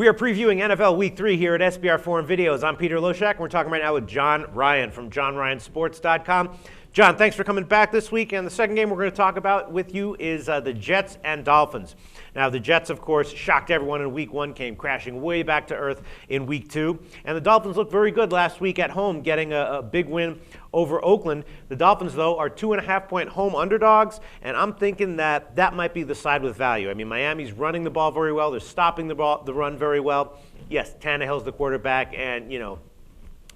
We are previewing NFL Week 3 here at SBR Forum Videos. I'm Peter Loshak, and we're talking right now with John Ryan from JohnRyanSports.com. John, thanks for coming back this week. And the second game we're going to talk about with you is the Jets and Dolphins. Now, the Jets, of course, shocked everyone in Week 1, came crashing way back to earth in Week 2. And the Dolphins looked very good last week at home, getting a big win over Oakland. The Dolphins, though, are 2.5-point home underdogs, and I'm thinking that that might be the side with value. I mean, Miami's running the ball very well. They're stopping the run very well. Yes, Tannehill's the quarterback, and,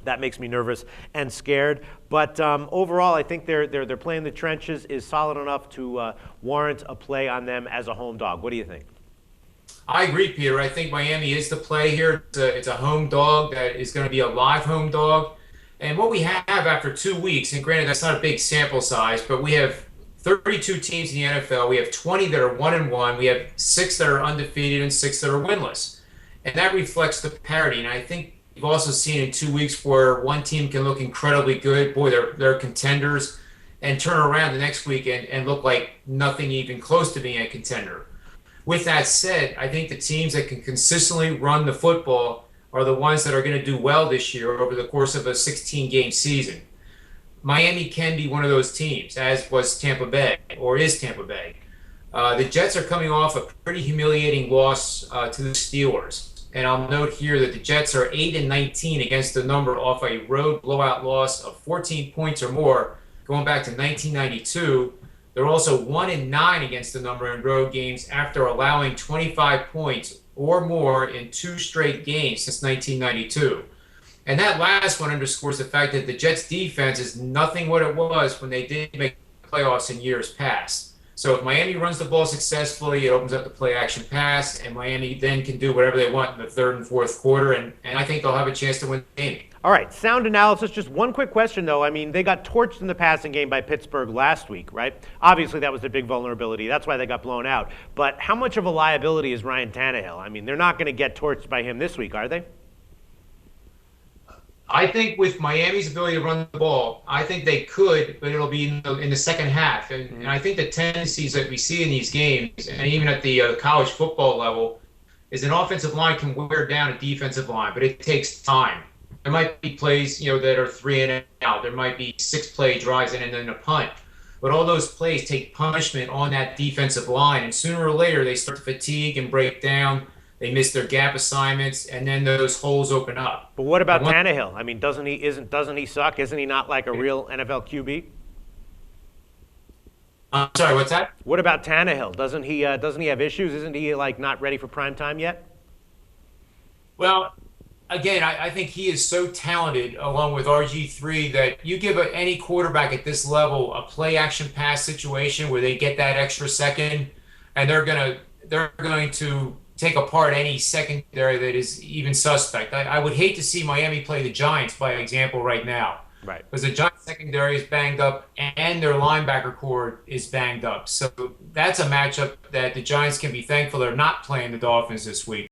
that makes me nervous and scared. But overall, I think they're playing the trenches is solid enough to warrant a play on them as a home dog. What do you think? I agree, Peter. I think Miami is the play here. It's a home dog that is going to be a live home dog. And what we have after 2 weeks, and granted that's not a big sample size, but we have 32 teams in the NFL. We have 20 that are 1-1. We have 6 that are undefeated and 6 that are winless. And that reflects the parity. And I think you've also seen in 2 weeks where one team can look incredibly good. Boy, they're contenders, and turn around the next week and look like nothing even close to being a contender. With that said, I think the teams that can consistently run the football are the ones that are going to do well this year over the course of a 16-game season. Miami can be one of those teams, as was Tampa Bay, or is Tampa Bay. The Jets are coming off a pretty humiliating loss to the Steelers. And I'll note here that the Jets are 8-19 against the number off a road blowout loss of 14 points or more going back to 1992. They're also 1-9 against the number in road games after allowing 25 points or more in 2 straight games since 1992. And that last one underscores the fact that the Jets defense is nothing what it was when they did make the playoffs in years past. So if Miami runs the ball successfully, it opens up the play action pass, and Miami then can do whatever they want in the third and fourth quarter, and I think they'll have a chance to win the game. All right, sound analysis. Just one quick question, though. I mean, they got torched in the passing game by Pittsburgh last week, right? Obviously, that was their big vulnerability. That's why they got blown out. But how much of a liability is Ryan Tannehill? I mean, they're not going to get torched by him this week, are they? I think with Miami's ability to run the ball, I think they could, but it'll be in the second half. And I think the tendencies that we see in these games, and even at the college football level, is an offensive line can wear down a defensive line, but it takes time. There might be plays, that are 3 and out. There might be 6-play drives and then a punt. But all those plays take punishment on that defensive line, and sooner or later they start to fatigue and break down. They miss their gap assignments, and then those holes open up. But what about Tannehill? I mean, doesn't he suck? Isn't he not like a real NFL QB? I'm sorry, what's that? What about Tannehill? Doesn't he have issues? Isn't he like not ready for prime time yet? Well, again, I think he is so talented, along with RG3, that you give any quarterback at this level a play action pass situation where they get that extra second, and they're going to take apart any secondary that is even suspect. I would hate to see Miami play the Giants, by example, right now. Right. Because the Giants secondary is banged up and their linebacker core is banged up. So that's a matchup that the Giants can be thankful they're not playing the Dolphins this week.